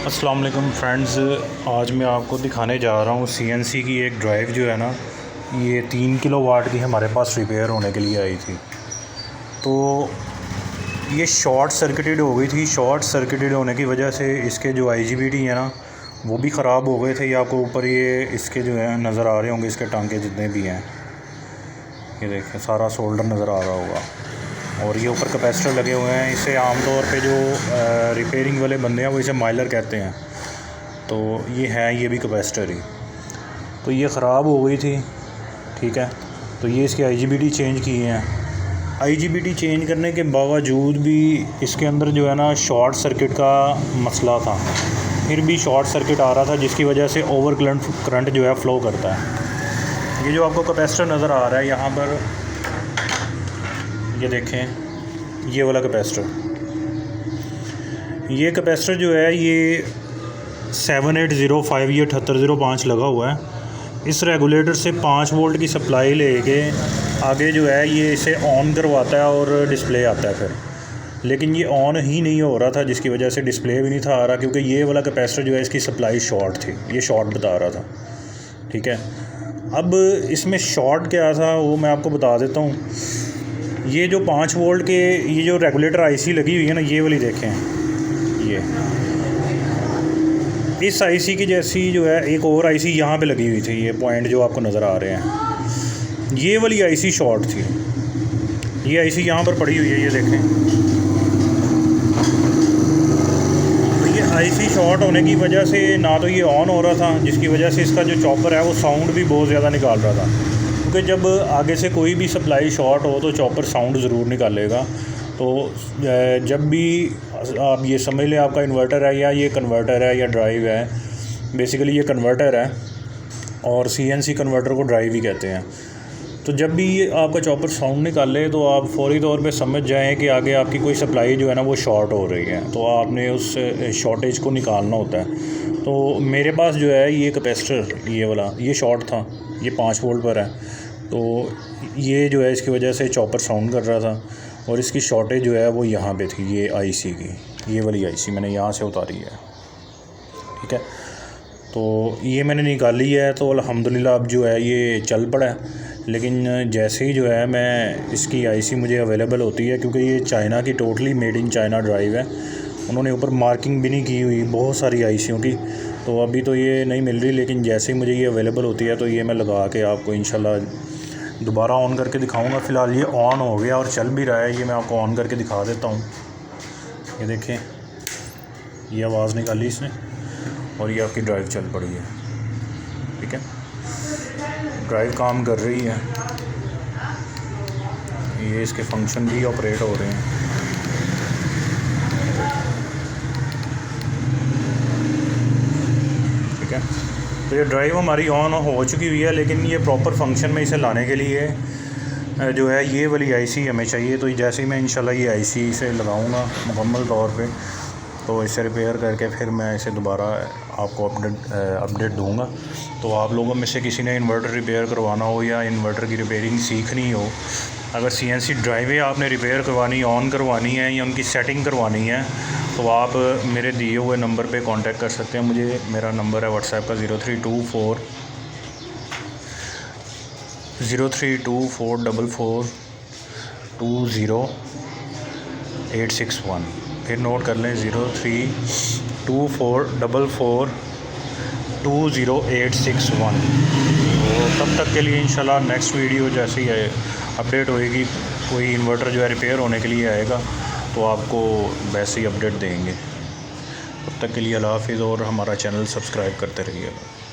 अस्सलाम वालेकुम फ्रेंड्स, आज मैं आपको दिखाने जा रहा हूँ सीएनसी की एक ड्राइव जो है ना, ये 3 किलोवाट की हमारे पास रिपेयर होने के लिए आई थी। तो ये शॉर्ट सर्किटेड हो गई थी। शॉर्ट सर्किटेड होने की वजह से इसके जो IGBT है ना, वो भी ख़राब हो गए थे। ये आपको ऊपर ये इसके जो है नज़र आ रहे होंगे, इसके टांके जितने भी हैं, ये देखें सारा सोल्डर नज़र आ रहा होगा। और ये ऊपर कैपेसिटर लगे हुए हैं। इसे आमतौर पे जो रिपेयरिंग वाले बंदे हैं वो इसे माइलर कहते हैं। तो ये है, ये भी कैपेसिटर ही। तो ये ख़राब हो गई थी, ठीक है। तो ये इसके IGBT चेंज किए हैं। IGBT चेंज करने के बावजूद भी इसके अंदर जो है ना शॉर्ट सर्किट का मसला था। फिर भी शॉर्ट सर्किट आ रहा था, जिसकी वजह से ओवर करंट जो है फ़्लो करता है। ये जो आपको कैपेसिटर नज़र आ रहा है यहाँ पर, ये देखें, ये वाला कैपेसिटर। ये कैपेसिटर जो है ये 7805 ये 7805 लगा हुआ है। इस रेगुलेटर से 5 वोल्ट की सप्लाई लेके आगे जो है ये इसे ऑन करवाता है और डिस्प्ले आता है फिर। लेकिन ये ऑन ही नहीं हो रहा था, जिसकी वजह से डिस्प्ले भी नहीं था आ रहा, क्योंकि ये वाला कैपेसिटर जो है इसकी सप्लाई शॉर्ट थी। ये शॉर्ट बता रहा था, ठीक है। अब इसमें शॉर्ट क्या था वो मैं आपको बता देता हूँ। ये जो 5 वोल्ट के ये जो रेगुलेटर IC लगी हुई है ना, ये वाली देखें, ये इस IC की जैसी जो है एक और IC यहाँ पे लगी हुई थी। ये पॉइंट जो आपको नज़र आ रहे हैं, ये वाली IC शॉर्ट थी। ये IC यहाँ पर पड़ी हुई है, ये देखें। तो ये IC शॉर्ट होने की वजह से ना तो ये ऑन हो रहा था, जिसकी वजह से इसका जो चॉपर है वो साउंड भी बहुत ज़्यादा निकाल रहा था। क्योंकि जब आगे से कोई भी सप्लाई शॉर्ट हो तो चॉपर साउंड ज़रूर निकालेगा। तो जब भी आप ये समझ लें आपका इन्वर्टर है या ये कन्वर्टर है या ड्राइव है, बेसिकली ये कन्वर्टर है और CNC कन्वर्टर को ड्राइव ही कहते हैं। तो जब भी ये आपका चॉपर साउंड निकाले तो आप फौरी तौर पे समझ जाएं कि आगे आपकी कोई सप्लाई जो है ना वो शॉर्ट हो रही है। तो आपने उस शॉर्टेज को निकालना होता है। तो मेरे पास जो है ये कैपेसिटर, ये वाला, ये शॉर्ट था, ये 5 वोल्ट पर है। तो ये जो है इसकी वजह से चॉपर साउंड कर रहा था और इसकी शॉर्टेज जो है वो यहाँ पे थी, ये IC की, ये वाली IC मैंने यहाँ से उतारी है, ठीक है। तो ये मैंने निकाली है, तो अल्हम्दुलिल्लाह अब जो है ये चल पड़ा है। लेकिन जैसे ही जो है मैं इसकी IC मुझे अवेलेबल होती है, क्योंकि ये चाइना की totally made in China drive है, उन्होंने ऊपर मार्किंग भी नहीं की हुई बहुत सारी ICयों की। तो अभी तो ये नहीं मिल रही, लेकिन जैसे ही मुझे ये अवेलेबल होती है तो ये मैं लगा के आपको इंशाल्लाह दोबारा ऑन करके दिखाऊंगा। फ़िलहाल ये ऑन हो गया और चल भी रहा है। ये मैं आपको ऑन करके दिखा देता हूँ। ये देखें, ये आवाज़ निकाली इसने और ये आपकी ड्राइव चल पड़ी है, ठीक है। ड्राइव काम कर रही है। ये इसके फंक्शन भी ऑपरेट हो रहे हैं, ठीक है। तो ये ड्राइव हमारी ऑन हो चुकी हुई है, लेकिन ये प्रॉपर फंक्शन में इसे लाने के लिए जो है ये वाली IC हमें चाहिए। तो जैसे ही मैं इंशाल्लाह ये IC इसे लगाऊंगा मुकम्मल तौर पे, तो इसे रिपेयर करके फिर मैं इसे दोबारा आपको अपडेट दूंगा। तो आप लोगों में से किसी ने इन्वर्टर रिपेयर करवाना हो या इन्वर्टर की रिपेयरिंग सीखनी हो, अगर CNC ड्राइवें आपने रिपेयर करवानी, ऑन करवानी है या उनकी सेटिंग करवानी है, तो आप मेरे दिए हुए नंबर पे कांटेक्ट कर सकते हैं मुझे। मेरा नंबर है व्हाट्सएप का 03244420 फिर नोट कर लें, 03244420 तो तब तक के लिए इंशाल्लाह नेक्स्ट वीडियो जैसे ही अपडेट होएगी, कोई इन्वर्टर जो है रिपेयर होने के लिए आएगा तो आपको वैसे ही अपडेट देंगे। तब तक के लिए अल्लाह हाफ़िज़ और हमारा चैनल सब्सक्राइब करते रहिएगा।